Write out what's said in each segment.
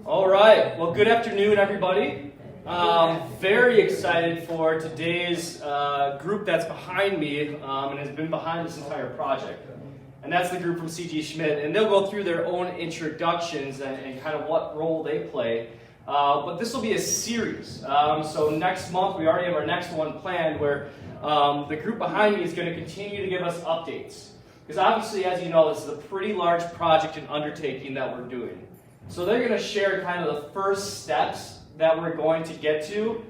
All right, well, good afternoon, everybody. Very excited for today's group that's behind me and has been behind this entire project. And that's the group from C.G. Schmidt, and they'll go through their own introductions and kind of what role they play. But this will be a series. So next month, we already have our next one planned where the group behind me is going to continue to give us updates. Because obviously, as you know, this is a pretty large project and undertaking that we're doing. So they're going to share kind of the first steps that we're going to get to,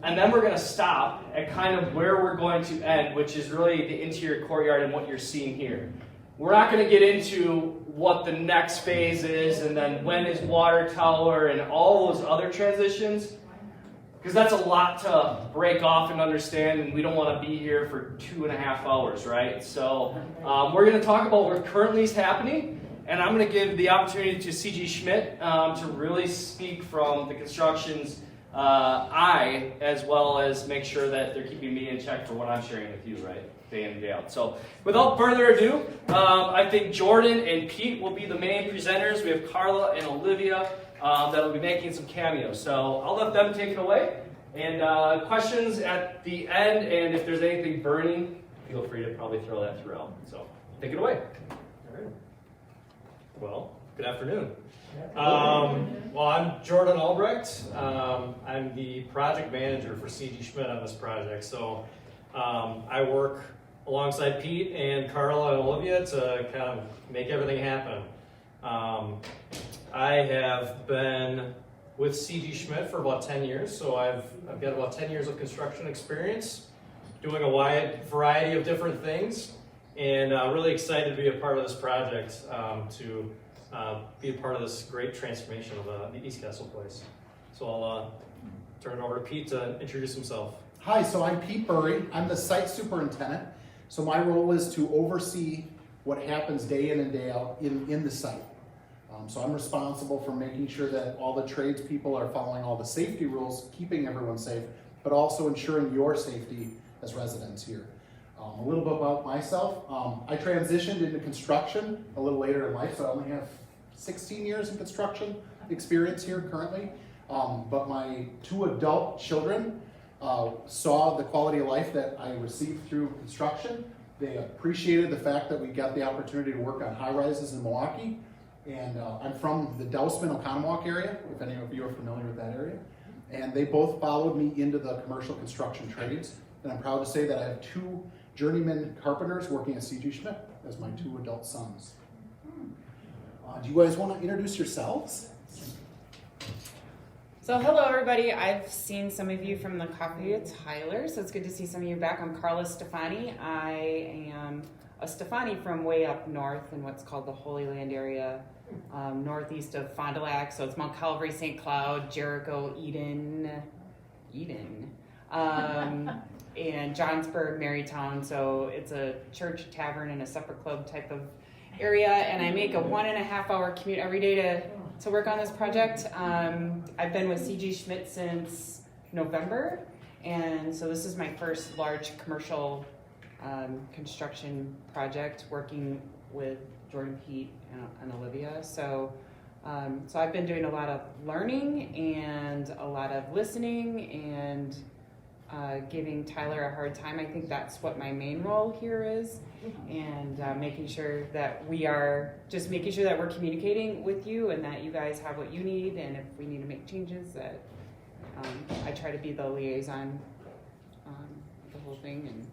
and then we're going to stop at kind of where we're going to end, which is really the interior courtyard and what you're seeing here. We're not going to get into what the next phase is, and then when is water tower, and all those other transitions, because that's a lot to break off and understand, and we don't want to be here for 2.5 hours, right? So we're going to talk about what currently is happening, and I'm going to give the opportunity to C.G. Schmidt to really speak from the construction's eye, as well as make sure that they're keeping me in check for what I'm sharing with you, right? Day in and day out. So without further ado, I think Jordan and Pete will be the main presenters. We have Carla and Olivia that will be making some cameos. So I'll let them take it away. And questions at the end, and if there's anything burning, feel free to probably throw that throughout. So take it away. All right. Well, good afternoon. Well, I'm Jordan Albrecht. I'm the project manager for C.G. Schmidt on this project. So I work alongside Pete and Carla and Olivia to kind of make everything happen. I have been with C.G. Schmidt for about 10 years, so I've got about 10 years of construction experience, doing a wide variety of different things, and really excited to be a part of this project, to be a part of this great transformation of the East Castle place. So I'll turn it over to Pete to introduce himself. Hi, so I'm Pete Burry. I'm the site superintendent. So my role is to oversee what happens day in and day out in the site. So I'm responsible for making sure that all the tradespeople are following all the safety rules, keeping everyone safe, but also ensuring your safety as residents here. A little bit about myself. I transitioned into construction a little later in life, so I only have 16 years in construction experience here currently. But my 2 adult children saw the quality of life that I received through construction. They appreciated the fact that we got the opportunity to work on high rises in Milwaukee. And I'm from the Dousman-Oconomowoc area, if any of you are familiar with that area. And they both followed me into the commercial construction trades. And I'm proud to say that I have 2 journeyman carpenters working at C.G. Schmidt as my 2 adult sons. Do you guys want to introduce yourselves? So hello everybody, I've seen some of you from the Coffee at Tyler, so it's good to see some of you back. I'm Carla Stefani. I am a Stefani from way up north in what's called the Holy Land area, northeast of Fond du Lac, so it's Mount Calvary, St. Cloud, Jericho, Eden, and Johnsburg, Marytown, so it's a church, tavern, and a supper club type of area, and I make a 1.5 hour commute every day to work on this project. I've been with C.G. Schmidt since November, and so this is my first large commercial construction project working with Jordan, Pete, and Olivia. So I've been doing a lot of learning and a lot of listening and giving Tyler a hard time. I think that's what my main role here is, and making sure that we're communicating with you and that you guys have what you need, and if we need to make changes, that I try to be the liaison, the whole thing.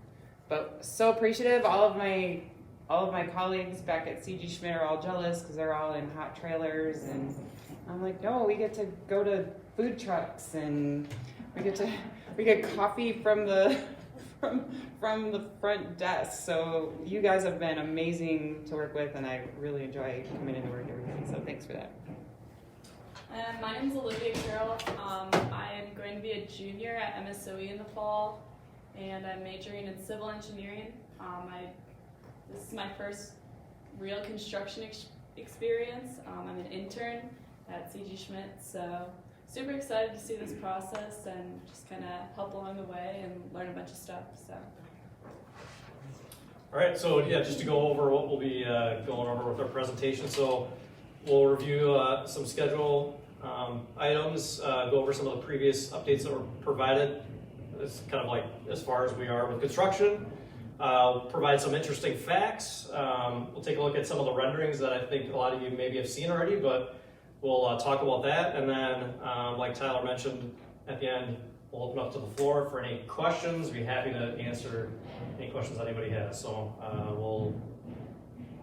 But so appreciative. All of my colleagues back at C.G. Schmidt are all jealous because they're all in hot trailers, and I'm like, no, we get to go to food trucks and we get coffee from the front desk. So you guys have been amazing to work with, and I really enjoy coming into work every day. So thanks for that. My name's Olivia Carroll. I'm going to be a junior at MSOE in the fall, and I'm majoring in civil engineering. This is my first real construction experience. I'm an intern at C.G. Schmidt, so super excited to see this process and just kind of help along the way and learn a bunch of stuff. So. All right, so yeah, just to go over what we'll be going over with our presentation. So we'll review some schedule items, go over some of the previous updates that were provided. It's kind of like as far as we are with construction. Provide some interesting facts. We'll take a look at some of the renderings that I think a lot of you maybe have seen already, but we'll talk about that. And then, like Tyler mentioned, at the end, we'll open up to the floor for any questions. Be happy to answer any questions that anybody has. So we'll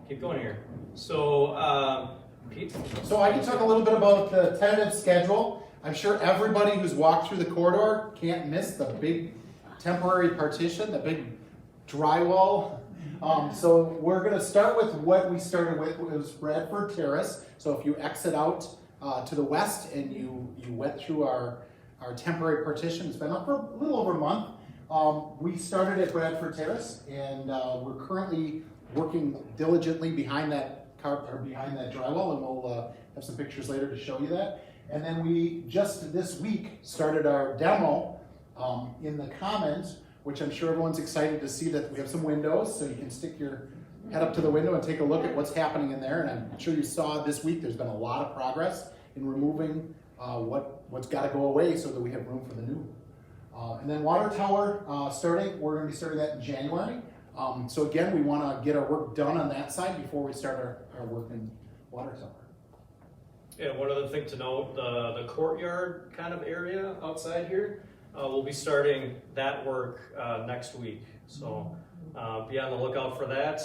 keep going here. So, Pete? So I can talk a little bit about the tentative schedule. I'm sure everybody who's walked through the corridor can't miss the big temporary partition, the big drywall. So we're going to start with what we started with. It was Bradford Terrace. So if you exit out to the west and you went through our temporary partition, it's been up for a little over a month. We started at Bradford Terrace, and we're currently working diligently behind that drywall, and we'll have some pictures later to show you that. And then we just this week started our demo in the Commons, which I'm sure everyone's excited to see that we have some windows, so you can stick your head up to the window and take a look at what's happening in there. And I'm sure you saw this week there's been a lot of progress in removing what's got to go away so that we have room for the new. And then water tower starting, we're going to be starting that in January. So again, we want to get our work done on that side before we start our work in water tower. Yeah, one other thing to note, the courtyard kind of area outside here, we'll be starting that work next week. So be on the lookout for that.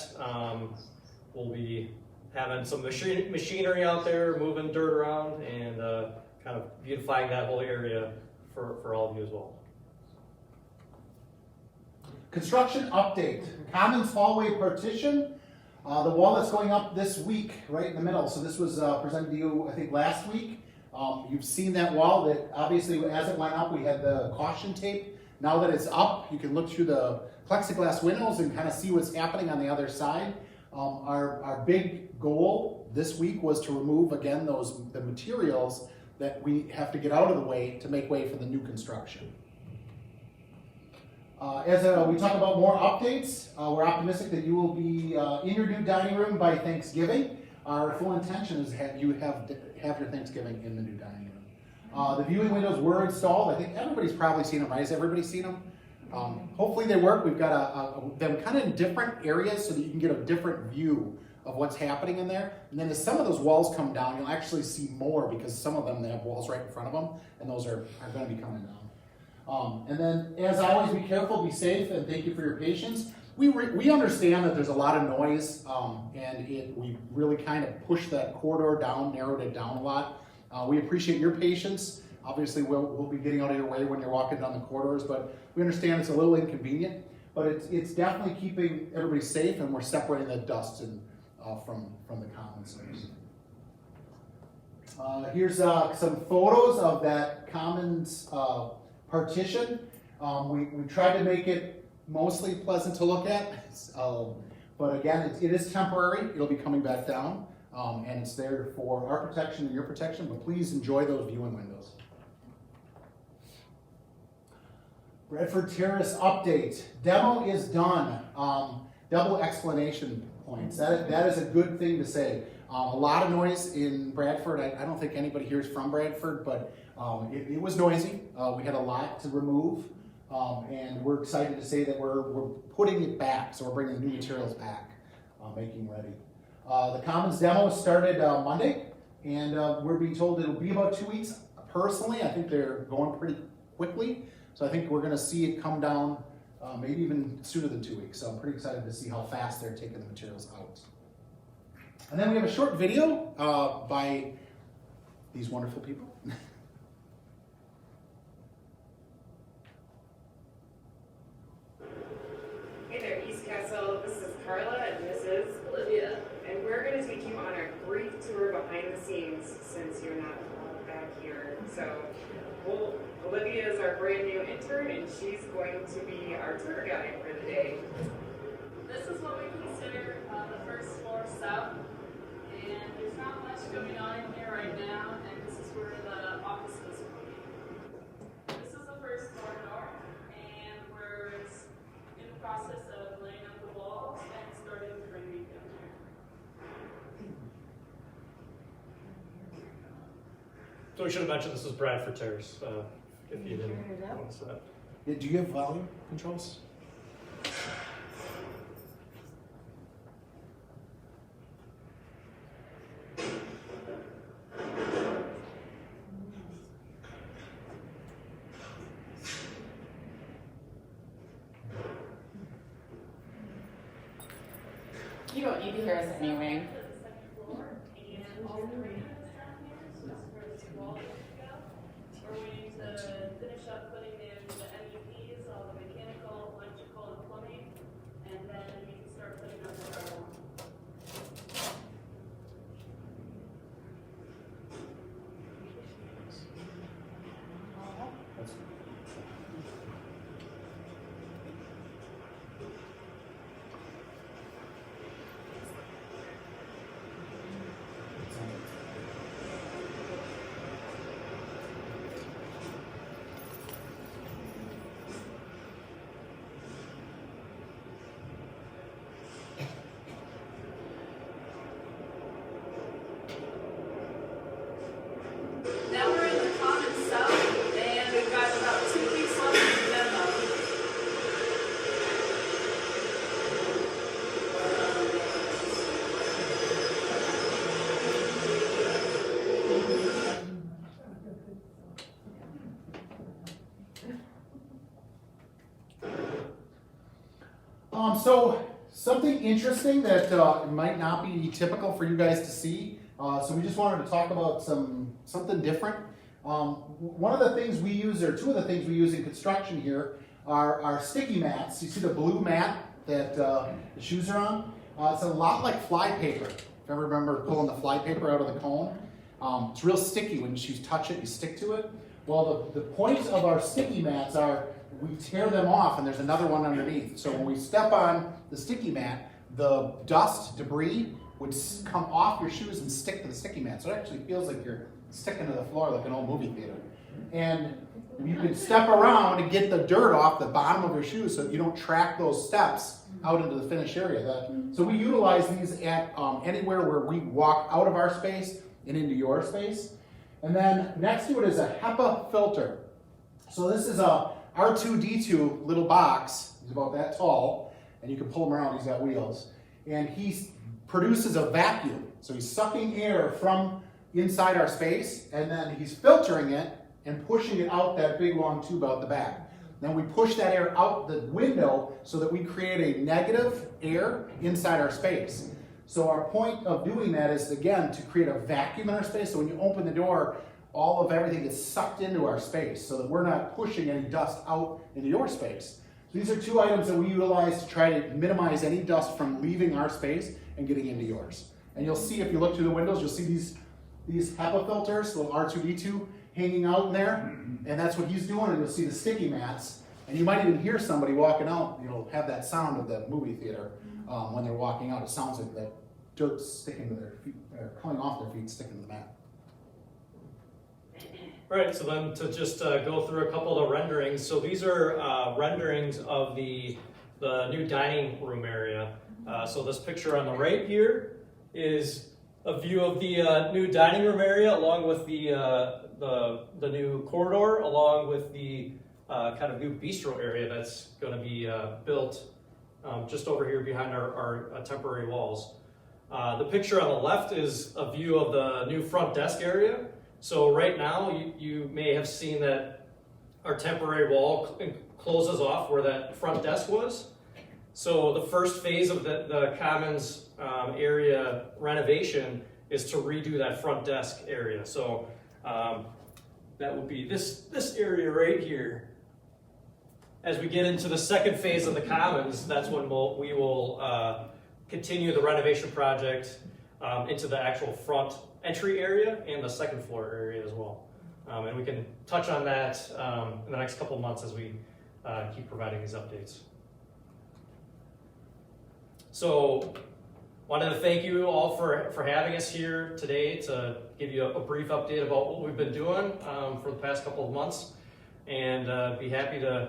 We'll be having some machinery out there, moving dirt around, and kind of beautifying that whole area for all of you as well. Construction update, Commons hallway partition. The wall that's going up this week, right in the middle. So this was presented to you, I think, last week. You've seen that wall that obviously as it went up, we had the caution tape. Now that it's up, you can look through the plexiglass windows and kind of see what's happening on the other side. Our big goal this week was to remove, again, the materials that we have to get out of the way to make way for the new construction. As we talk about more updates, we're optimistic that you will be in your new dining room by Thanksgiving. Our full intention is you have your Thanksgiving in the new dining room. The viewing windows were installed. I think everybody's probably seen them, right? Has everybody seen them? Hopefully they work. We've got them kind of in different areas so that you can get a different view of what's happening in there. And then as some of those walls come down, you'll actually see more because some of them, they have walls right in front of them, and those are going to be coming down. And then, as always, be careful, be safe, and thank you for your patience. We understand that there's a lot of noise, and we really kind of pushed that corridor down, narrowed it down a lot. We appreciate your patience. Obviously, we'll be getting out of your way when you're walking down the corridors, but we understand it's a little inconvenient, but it's definitely keeping everybody safe, and we're separating the dust from the common space. Here's some photos of that commons partition. We tried to make it mostly pleasant to look at, but again, it is temporary. It'll be coming back down, and it's there for our protection and your protection, but please enjoy those viewing windows. Bradford Terrace update. Demo is done. Double explanation points. That is a good thing to say. A lot of noise in Bradford. I don't think anybody here is from Bradford, but it was noisy. We had a lot to remove, and we're excited to say that we're putting it back. So we're bringing the new materials back, making ready. The Commons demo started Monday, and we're being told it'll be about 2 weeks. Personally, I think they're going pretty quickly, so I think we're going to see it come down maybe even sooner than 2 weeks. So I'm pretty excited to see how fast they're taking the materials out. And then we have a short video by these wonderful people. Hey there, East Castle. This is Carla and this is Olivia. And we're going to take you on a brief tour behind the scenes since you're not back here. So Olivia is our brand new intern and she's going to be our tour guide for the day. This is what we consider the first floor south, and there's not much going on in here right now, and this is where the offices will be. This is the first corridor, and we're in the process of laying out the walls and starting the framing down here. So we should have mentioned this is Bradford Terrace, if you didn't notice that. Yeah, do you have volume controls? You don't need to hear us anyway. We're waiting to finish up putting in the MEPs, all the mechanical, electrical, and plumbing, and then we can start putting up the drywall. Now we're in the common south, and we've got about 2 weeks left of the demo. So something interesting that might not be typical for you guys to see. So we just wanted to talk about something different. One of the things we use, or two of the things we use in construction here, are our sticky mats. You see the blue mat that the shoes are on? It's a lot like fly paper. If you ever remember pulling the fly paper out of the cone, it's real sticky. When you touch it, you stick to it. Well, the point of our sticky mats are we tear them off and there's another one underneath. So when we step on the sticky mat, the dust, debris would come off your shoes and stick to the sticky mat. So it actually feels like you're sticking to the floor like an old movie theater. And you can step around and get the dirt off the bottom of your shoes so you don't track those steps out into the finished area. So we utilize these at anywhere where we walk out of our space and into your space. And then next to it is a HEPA filter. So this is a R2D2 little box. He's about that tall, and you can pull him around. He's got wheels. And he produces a vacuum. So he's sucking air from inside our space, and then he's filtering it and pushing it out that big long tube out the back. Then we push that air out the window so that we create a negative air inside our space. So our point of doing that is, again, to create a vacuum in our space. So when you open the door, all of everything gets sucked into our space so that we're not pushing any dust out into your space. So these are two items that we utilize to try to minimize any dust from leaving our space and getting into yours. And you'll see, if you look through the windows, you'll see these HEPA filters, little R2D2 hanging out in there, and that's what he's doing. And you'll see the sticky mats, and you might even hear somebody walking out. You'll have that sound of the movie theater when they're walking out. It sounds like that dirt's sticking to their feet, coming off their feet, sticking to the mat. All right, so then to just go through a couple of the renderings. So these are renderings of the new dining room area. So this picture on the right here is a view of the new dining room area, along with the new corridor, along with the kind of new bistro area that's going to be built just over here behind our temporary walls. The picture on the left is a view of the new front desk area. So right now, you may have seen that our temporary wall closes off where that front desk was. So the first phase of the commons area renovation is to redo that front desk area. So that would be this area right here. As we get into the second phase of the commons, that's when we will continue the renovation project into the actual front entry area and the second floor area as well. And we can touch on that in the next couple of months as we keep providing these updates. So wanted to thank you all for having us here today to give you a brief update about what we've been doing for the past couple of months, and be happy to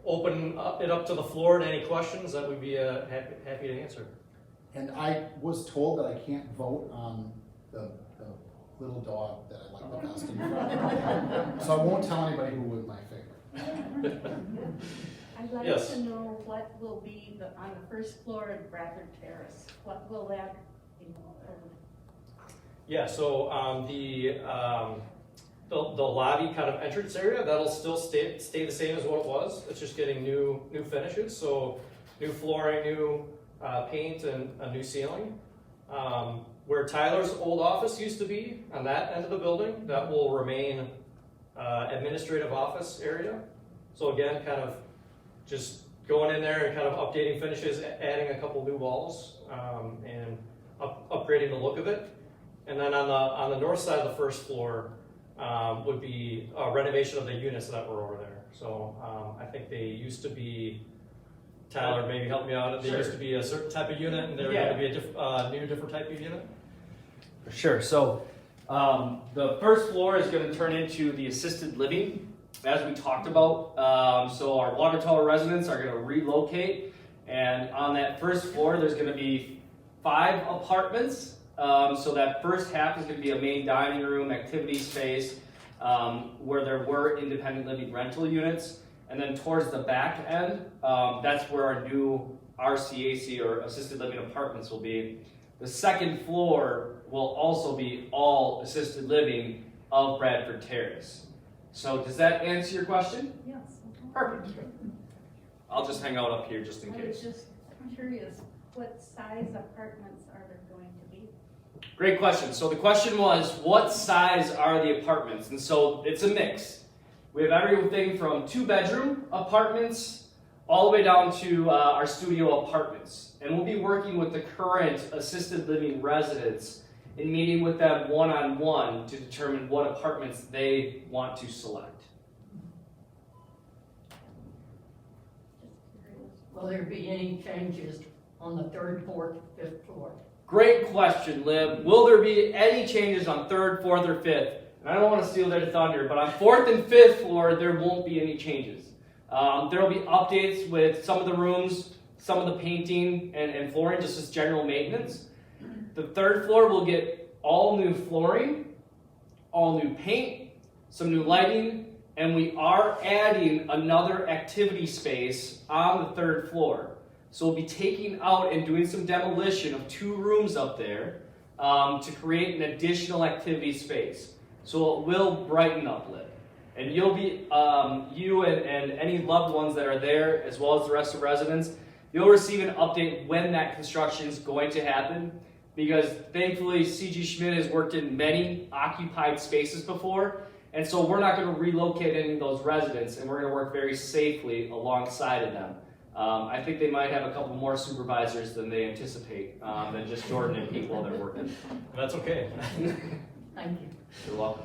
open it up to the floor to any questions that we'd be happy to answer. And I was told that I can't vote on the little dog that I like the costume from. So I won't tell anybody who was my favorite. I'd like Yes. to know what will be on the first floor of Bradford Terrace. What will that involve? Yeah, so the lobby kind of entrance area, that'll still stay the same as what it was. It's just getting new finishes, so new flooring, new paint, and a new ceiling. Where Tyler's old office used to be, on that end of the building, that will remain administrative office area. So again, kind of just going in there and kind of updating finishes, adding a couple new walls, and upgrading the look of it. And then on the north side of the first floor would be a renovation of the units that were over there. So I think they used to be, Tyler, maybe help me out. They used to be a certain type of unit, and they were going to be a new, different type of unit. For sure. So the first floor is going to turn into the assisted living, as we talked about. So our water tower residents are going to relocate, and on that first floor, there's going to be 5 apartments. So that first half is going to be a main dining room, activity space, where there were independent living rental units. And then towards the back end, that's where our new RCAC or assisted living apartments will be. The second floor will also be all assisted living of Bradford Terrace. So does that answer your question? Yes. Perfect. I'll just hang out up here just in I was case. just curious, what size apartments are there going to be? Great question. So the question was, what size are the apartments? And so it's a mix. We have everything from 2-bedroom apartments all the way down to our studio apartments. And we'll be working with the current assisted living residents and meeting with them one-on-one to determine what apartments they want to select. Just curious. Will there be any changes on the 3rd, 4th, 5th floor? Great question, Liv. Will there be any changes on 3rd, 4th, or 5th? And I don't want to steal their thunder, but on 4th and 5th floor, there won't be any changes. There will be updates with some of the rooms, some of the painting and flooring, just as general maintenance. The 3rd floor will get all new flooring, all new paint, some new lighting, and we are adding another activity space on the 3rd floor. So we'll be taking out and doing some demolition of 2 rooms up there to create an additional activity space. So it will brighten up Liv. And you'll be, you and any loved ones that are there, as well as the rest of residents, you'll receive an update when that construction is going to happen. Because thankfully, C.G. Schmidt has worked in many occupied spaces before. And so we're not going to relocate any of those residents, and we're going to work very safely alongside of them. I think they might have a couple more supervisors than they anticipate, than just Jordan and Pete while they're working. That's okay. Thank you. You're welcome.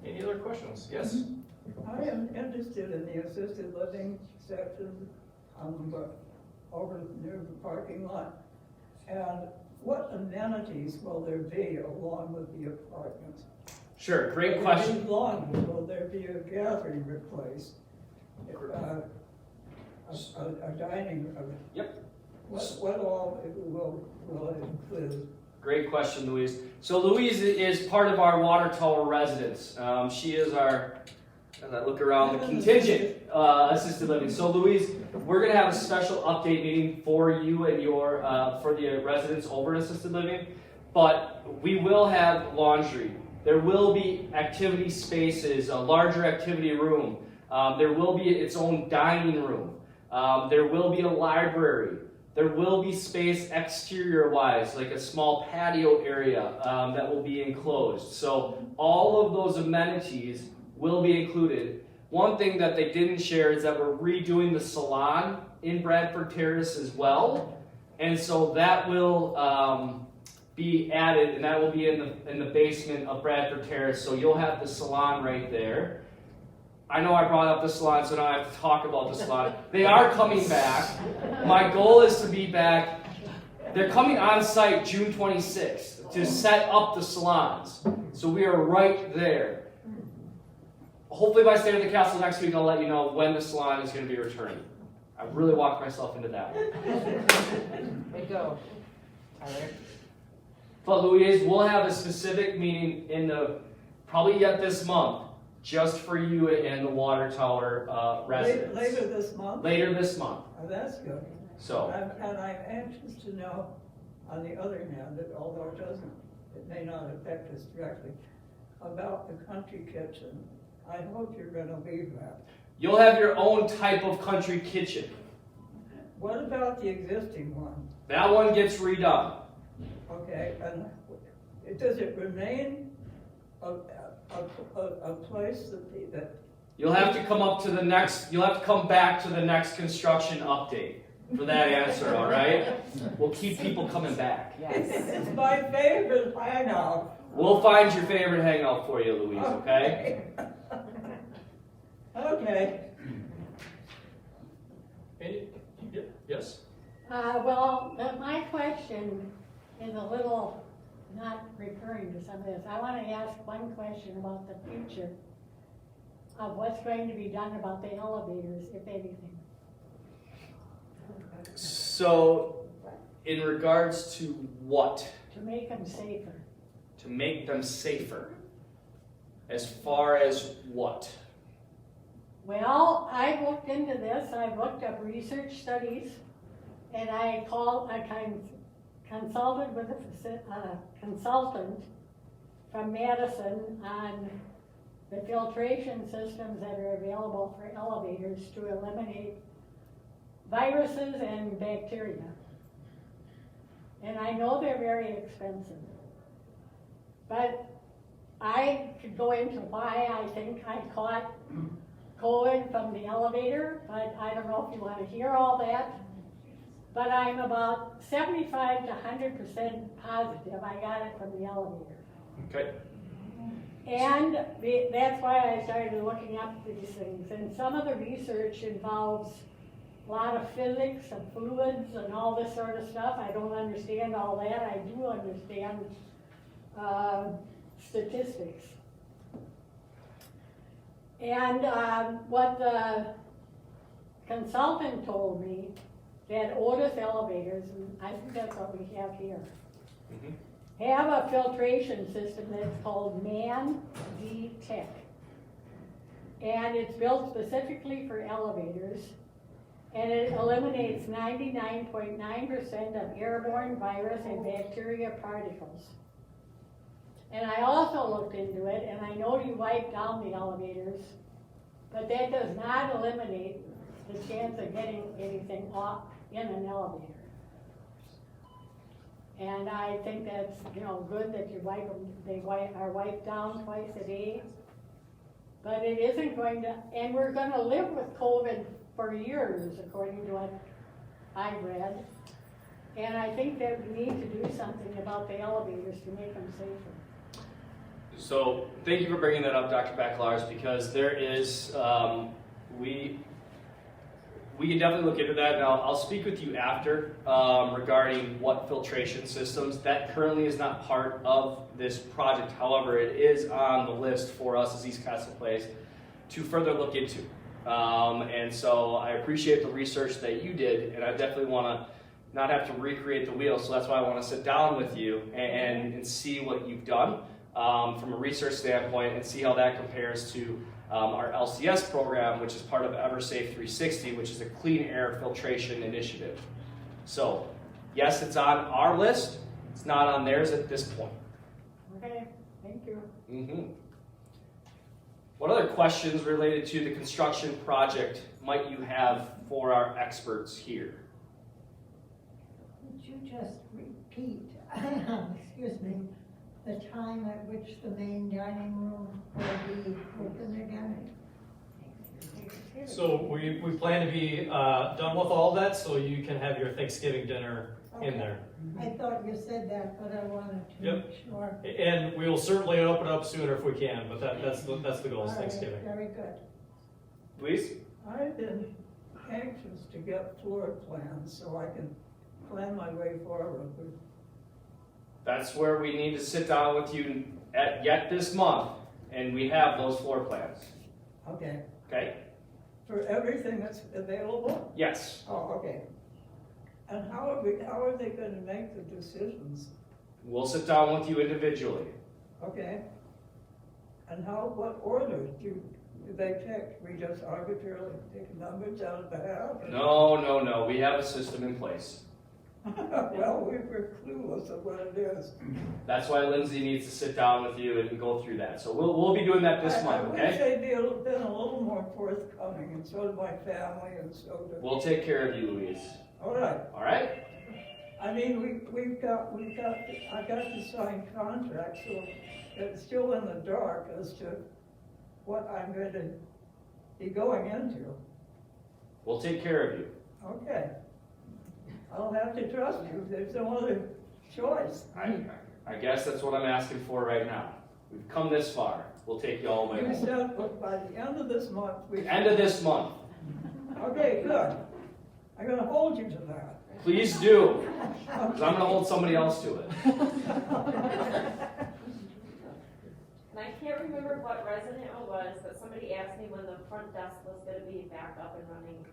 Any other questions? Yes? I am interested in the assisted living section over near the parking lot. And what amenities will there be along with the apartments? Sure, great Will question. there be lawn? Will there be a gathering place? A dining room? Yep. What all will it include? Great question, Louise. So Louise is part of our water tower residents. She is our, as I look around, the contingent assisted living. So Louise, we're going to have a special update meeting for you and your for the residents over in assisted living. But we will have laundry. There will be activity spaces, a larger activity room. There will be its own dining room. There will be a library. There will be space exterior-wise, like a small patio area that will be enclosed. So all of those amenities will be included. One thing that they didn't share is that we're redoing the salon in Bradford Terrace as well. And so that will be added, and that will be in the basement of Bradford Terrace. So you'll have the salon right there. I know I brought up the salon, so now I have to talk about the salon. They are coming back. My goal is to be back. They're coming on site June 26th to set up the salons. So we are right there. Hopefully by State of the Castle next week, I'll let you know when the salon is going to be returning. I really walked myself into that one. Way to go, Tyler. But Louise, we'll have a specific meeting in probably yet this month, just for you and the water tower residents. Later this month? Later this month. Oh, that's good. So. And I'm anxious to know, on the other hand, that although it may not affect us directly, about the country kitchen. I hope you're gonna leave that. You'll have your own type of country kitchen. What about the existing one? That one gets redone. Okay, and does it remain a place that You'll have to come up to the next, you'll have to come back to the next construction update for that answer, all right? We'll keep people coming back. Yes. it's my favorite hangout? We'll find your favorite hangout for you, Louise, okay? Okay. Yes? My question is a little not referring to some of this. I want to ask one question about the future of what's going to be done about the elevators, if anything. So, in regards to what? To make them safer. To make them safer. As far as what? Well, I've looked into this. I've looked up research studies, and I consulted with a consultant from Madison on the filtration systems that are available for elevators to eliminate viruses and bacteria. And I know they're very expensive. But I could go into why I think I caught COVID from the elevator, but I don't know if you want to hear all that. But I'm about 75 to 100% positive I got it from the elevator. Okay. And that's why I started looking up these things. And some of the research involves a lot of physics and fluids and all this sort of stuff. I don't understand all that. I do understand statistics. And what the consultant told me, that Otis elevators, and I think that's what we have here, have a filtration system that's called Man-D-Tech. And it's built specifically for elevators, and it eliminates 99.9% of airborne virus and bacteria particles. And I also looked into it, and I know you wipe down the elevators, but that does not eliminate the chance of getting anything off in an elevator. And I think that's, good that you wipe them, are wiped down twice a day. But it isn't going to, and we're going to live with COVID for years, according to what I've read. And I think that we need to do something about the elevators to make them safer. So thank you for bringing that up, Dr. Bacalars, because there is, we can definitely look into that. Now, I'll speak with you after regarding what filtration systems. That currently is not part of this project. However, it is on the list for us as East Castle Place to further look into. And so I appreciate the research that you did, and I definitely want to not have to recreate the wheel. So that's why I want to sit down with you and see what you've done from a research standpoint and see how that compares to our LCS program, which is part of EverSafe 360, which is a clean air filtration initiative. So, yes, it's on our list. It's not on theirs at this point. Okay, thank you. What other questions related to the construction project might you have for our experts here? Would you just repeat, excuse me, the time at which the main dining room will be open again? So we plan to be done with all that, so you can have your Thanksgiving dinner in there. I thought you said that, but I wanted to Yep. make sure. And we will certainly open it up sooner if we can, but that's the goal, is All right, Thanksgiving. very good. Louise? I've been anxious to get floor plans so I can plan my way forward. That's where we need to sit down with you yet this month, and we have those floor plans. Okay. Okay? For everything that's available? Yes. Oh, okay. And how are they going to make the decisions We'll sit down with you individually. Okay. And what order do they pick? We just arbitrarily take numbers out of the hat? No. We have a system in place. Well, we're clueless of what it is. That's why Lindsay needs to sit down with you and go through that. So we'll be doing that this month, I wish okay? they'd been a little more forthcoming, and so did my family, and so did. We'll take care of you, Louise. All right. All right? I mean, I got to sign contracts, so it's still in the dark as to what I'm going to be going into. We'll take care of you. Okay. I'll have to trust you. There's no other choice. I guess that's what I'm asking for right now. We've come this far. We'll take you all the way You home. said by the end of this month, End of this month. Okay, good. I'm gonna hold you to that. Please do, because I'm going to hold somebody else to it. And I can't remember what resident it was, but somebody asked me when the front desk was going to be back up and running,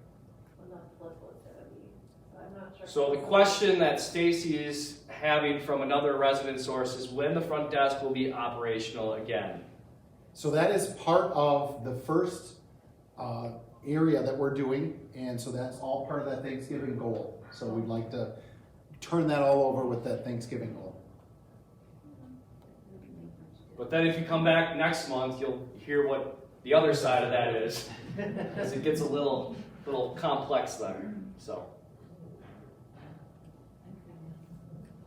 when the flip was going to be. So I'm not sure. So the question that Stacy is having from another resident source is when the front desk will be operational again. So that is part of the first area that we're doing, and so that's all part of that Thanksgiving goal. So we'd like to turn that all over with that Thanksgiving goal. But then if you come back next month, you'll hear what the other side of that is, as it gets a little complex there. So,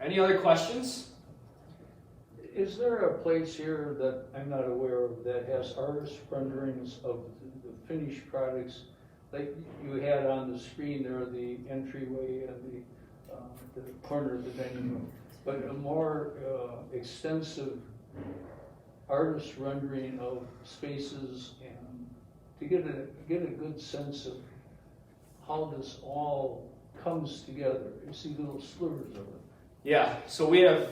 any other questions? Is there a place here that I'm not aware of that has artist renderings of the finished products? Like you had on the screen there, the entryway and the corner of the dining room, but a more extensive artist rendering of spaces, and to get a good sense of how this all comes together. You see little slivers of it. Yeah, so we have,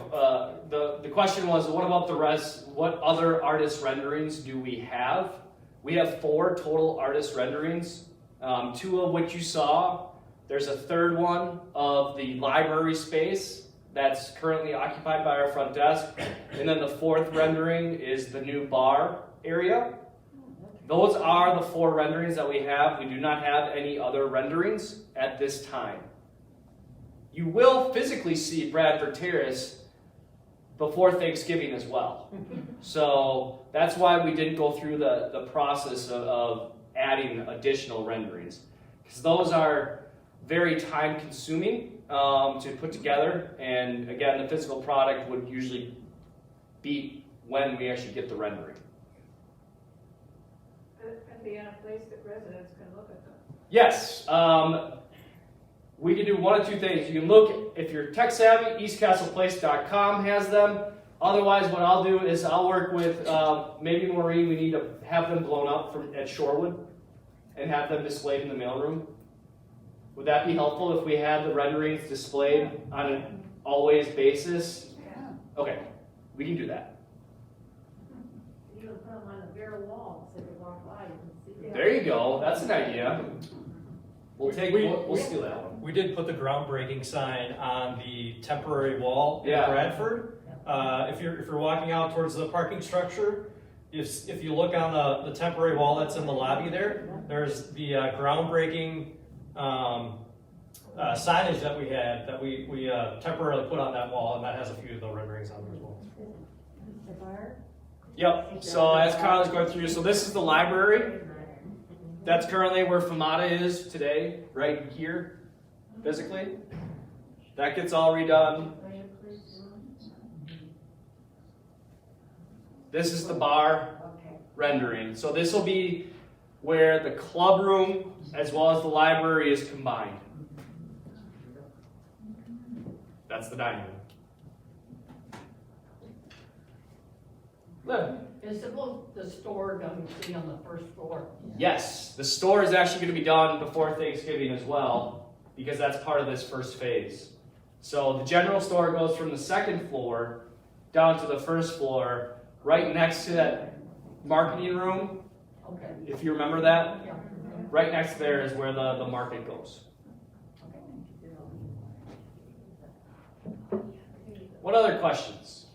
the question was, what about the rest, what other artist renderings do we have? We have 4 total artist renderings, 2 of which you saw. There's a third one of the library space that's currently occupied by our front desk. And then the 4th rendering is the new bar area. Those are the 4 renderings that we have. We do not have any other renderings at this time. You will physically see Bradford Terrace before Thanksgiving as well. So that's why we didn't go through the process of adding additional renderings, because those are very time consuming to put together. And again, the physical product would usually beat when we actually get the rendering. And be in a place that residents can look at them. Yes. We can do one of 2 things. You can look, if you're tech savvy, eastcastleplace.com has them. Otherwise, what I'll do is I'll work with maybe Maureen. We need to have them blown up at Shorewood and have them displayed in the mailroom. Would that be helpful if we had the renderings displayed on an always basis? Yeah. Okay, we can do that. You can put them on the bare wall so they walk by and see them. There you go. That's an idea. We'll steal that one. We did put the groundbreaking sign on the temporary wall in Yeah. Bradford. If you're walking out towards the parking structure, if you look on the temporary wall that's in the lobby there, there's the groundbreaking signage that we had that we temporarily put on that wall, and that has a few of the renderings on there as well. The bar? Yep. So as Kyle is going through, so this is the library. That's currently where FAMATA is today, right here, physically. That gets all redone. This is the bar rendering. So this will be where the club room as well as the library is combined. That's the dining room. Look. Is the store going to be on the first floor? Yes, the store is actually going to be done before Thanksgiving as well, because that's part of this first phase. So the general store goes from the 2nd floor down to the 1st floor, right next to that marketing room. Okay. If you remember that, Yeah. right next there is where the market goes. What other questions?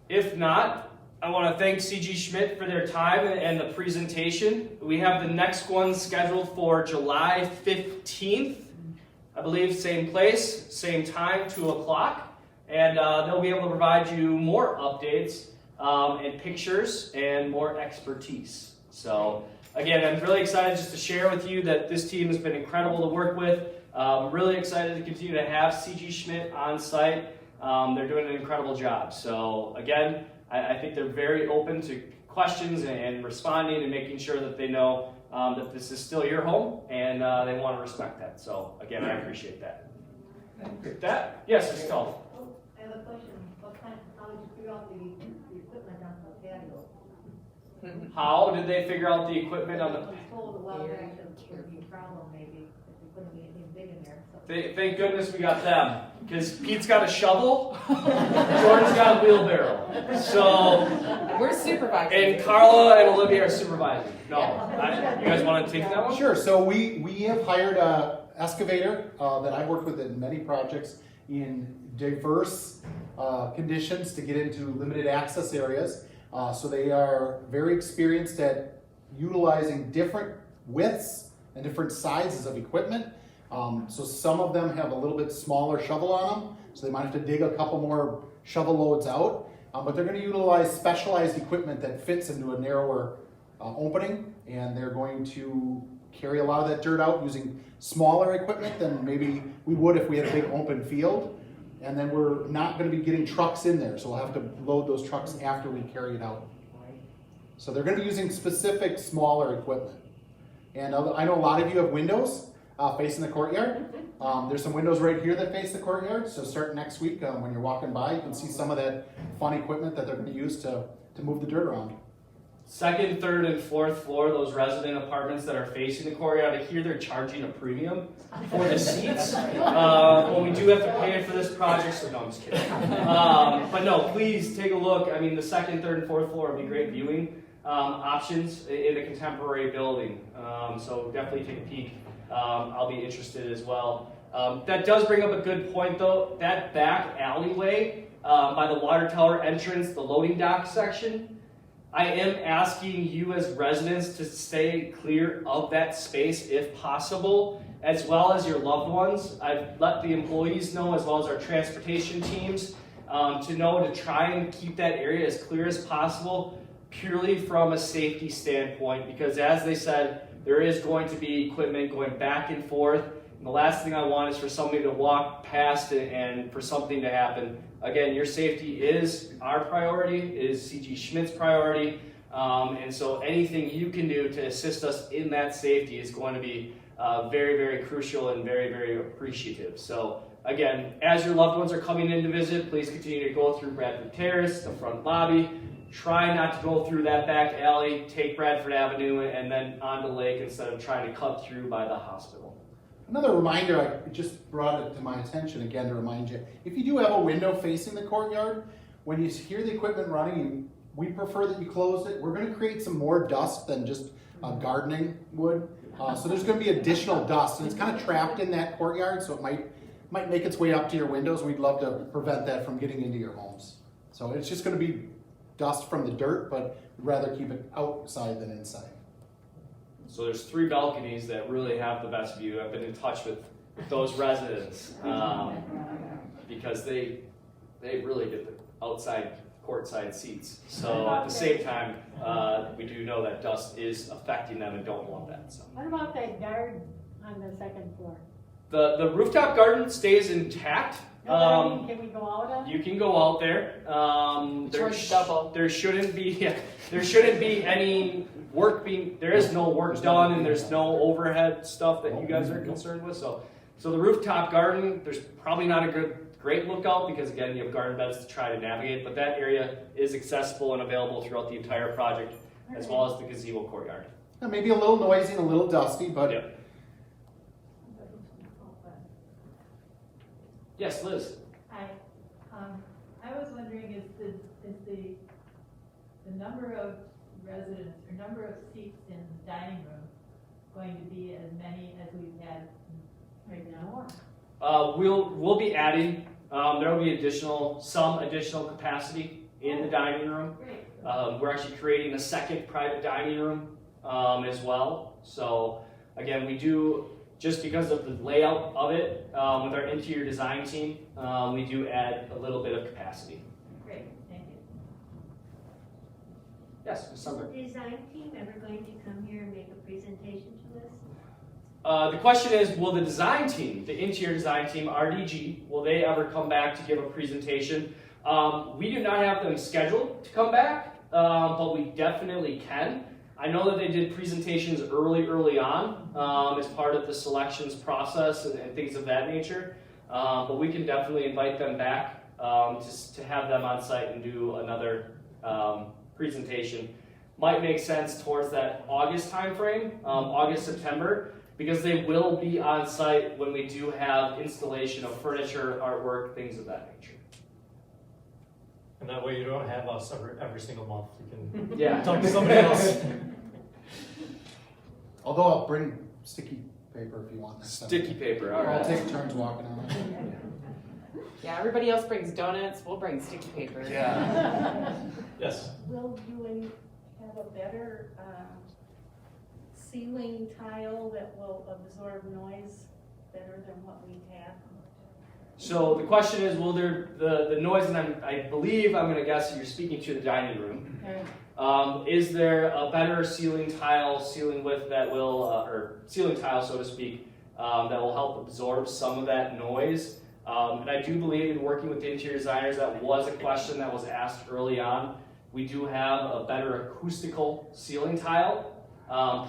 If not, I want to thank CG Schmidt for their time and the presentation. We have the next one scheduled for July 15th. I believe same place, same time, 2 o'clock. And they'll be able to provide you more updates and pictures and more expertise. So again, I'm really excited just to share with you that this team has been incredible to work with. I'm really excited to continue to have CG Schmidt on site. They're doing an incredible job. So again, I think they're very open to questions and responding and making sure that they know that this is still your home and they want to respect that. So again, I appreciate that. With that, yes, Ms. Call. I have a question. How did you figure out the equipment on the patio? How did they figure out the equipment on the... I was told a while back that there would be a problem maybe, if we couldn't be anything big in there. So. Thank goodness we got them, because Pete's got a shovel, Jordan's got a wheelbarrow. So, We're supervising. and Carla and Olivia are supervising. No, you guys want to take that one? Sure, so we have hired an excavator that I've worked with in many projects in diverse conditions to get into limited access areas. So they are very experienced at utilizing different widths and different sizes of equipment. So some of them have a little bit smaller shovel on them, so they might have to dig a couple more shovel loads out. But they're going to utilize specialized equipment that fits into a narrower opening, and they're going to carry a lot of that dirt out using smaller equipment than maybe we would if we had a big open field. And then we're not going to be getting trucks in there, so we'll have to load those trucks after we carry it out. So they're going to be using specific smaller equipment. And I know a lot of you have windows facing the courtyard. There's some windows right here that face the courtyard, so start next week when you're walking by, you can see some of that fun equipment that they're going to use to move the dirt around. Second, third, and fourth floor, those resident apartments that are facing the courtyard, I hear they're charging a premium for the seats. Well, we do have to pay for this project, so no, I'm just kidding. But no, please take a look. I mean, the second, third, and fourth floor would be great viewing options in a contemporary building. So definitely take a peek. I'll be interested as well. That does bring up a good point, though. That back alleyway by the water tower entrance, the loading dock section, I am asking you as residents to stay clear of that space if possible, as well as your loved ones. I've let the employees know, as well as our transportation teams, to know to try and keep that area as clear as possible, purely from a safety standpoint, because as they said, there is going to be equipment going back and forth. And the last thing I want is for somebody to walk past it and for something to happen. Again, your safety is our priority, is CG Schmidt's priority. And so anything you can do to assist us in that safety is going to be very, very crucial and very, very appreciative. So again, as your loved ones are coming in to visit, please continue to go through Bradford Terrace, the front lobby. Try not to go through that back alley, take Bradford Avenue, and then onto Lake instead of trying to cut through by the hospital. Another reminder, I just brought it to my attention again to remind you, if you do have a window facing the courtyard, when you hear the equipment running, we prefer that you close it. We're going to create some more dust than just gardening would. So there's going to be additional dust, and it's kind of trapped in that courtyard, so it might make its way up to your windows. We'd love to prevent that from getting into your homes. So it's just going to be dust from the dirt, but we'd rather keep it outside than inside. So there's 3 balconies that really have the best view. I've been in touch with those residents because they really get the outside courtside seats. So at the same time, we do know that dust is affecting them and don't want that. So. What about that garden on the second floor? The rooftop garden stays intact. Can we go out? You can go out there. There shouldn't be any work being. There is no work done, and there's no overhead stuff that you guys are concerned with. So the rooftop garden, there's probably not a great lookout because again, you have garden beds to try to navigate. But that area is accessible and available throughout the entire project, as well as the gazebo courtyard. Maybe a little noisy and a little dusty, but. Yep. Yes, Liz. Hi. I was wondering, is the number of residents or number of seats in the dining room going to be as many as we've had right now? We'll be adding. There will be some additional capacity in the dining room. Great. We're actually creating a second private dining room as well. So again, we do, just because of the layout of it, with our interior design team, we do add a little bit of capacity. Great, thank you. Yes, Ms. Is Summer. the design team ever going to come here and make a presentation to us? The question is, will the design team, the interior design team, RDG, will they ever come back to give a presentation? We do not have them scheduled to come back, but we definitely can. I know that they did presentations early on as part of the selections process and things of that nature, but we can definitely invite them back to have them on site and do another presentation. Might make sense towards that August timeframe, August, September, because they will be on site when we do have installation of furniture, artwork, things of that nature. And that way you don't have us every single month. You can Yeah. talk to somebody else. Although I'll bring sticky paper if you want next time. Sticky paper, all Or I'll right. take turns walking on it. Yeah, everybody else brings donuts, we'll bring sticky paper. Yeah. Yes. Will you have a better ceiling tile that will absorb noise better than what we had? So the question is, will there, the noise, and I believe, I'm gonna guess you're speaking to the dining room. Is there a better ceiling width that will, or ceiling tile, so to speak, that will help absorb some of that noise? And I do believe, in working with the interior designers, that was a question that was asked early on. We do have a better acoustical ceiling tile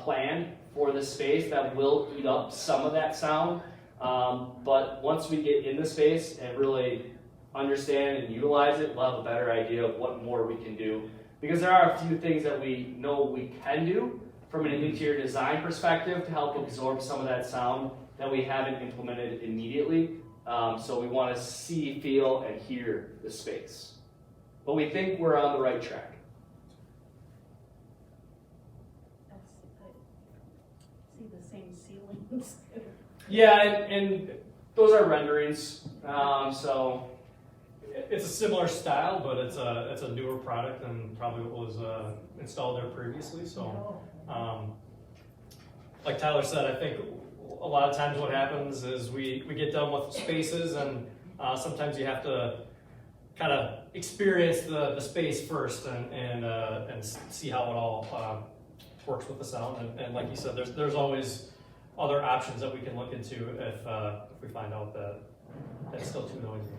planned for the space that will eat up some of that sound. But once we get in the space and really understand and utilize it, we'll have a better idea of what more we can do. Because there are a few things that we know we can do from an interior design perspective to help absorb some of that sound that we haven't implemented immediately. So we want to see, feel, and hear the space. But we think we're on the right track. I see the same ceilings. Yeah, and those are renderings. So It's a similar style, but it's a newer product than probably what was installed there previously. So, like Tyler said, I think a lot of times what happens is we get done with spaces, and sometimes you have to kind of experience the space first and see how it all works with the sound. And like you said, there's always other options that we can look into if we find out that it's still too noisy.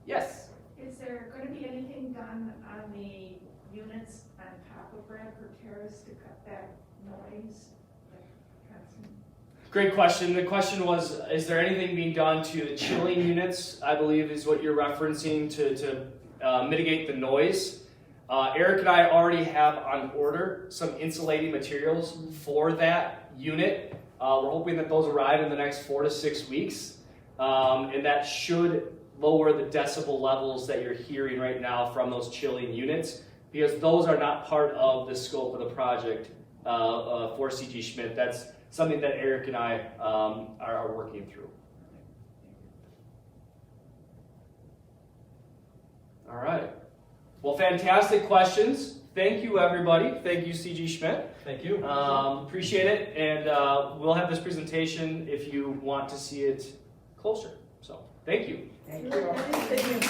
yes. Is there going to be anything done on the units on top of Bradford Terrace to cut that noise? Great question. The question was, is there anything being done to the chilling units, I believe is what you're referencing, to mitigate the noise. Eric and I already have on order some insulating materials for that unit. We're hoping that those arrive in the next 4 to 6 weeks. And that should lower the decibel levels that you're hearing right now from those chilling units, because those are not part of the scope of the project for CG Schmidt. That's something that Eric and I are working through. All right. Well, fantastic questions. Thank you, everybody. Thank you, CG Schmidt. Thank you. Appreciate it. And we'll have this presentation if you want to see it closer. So, thank you. Thank you.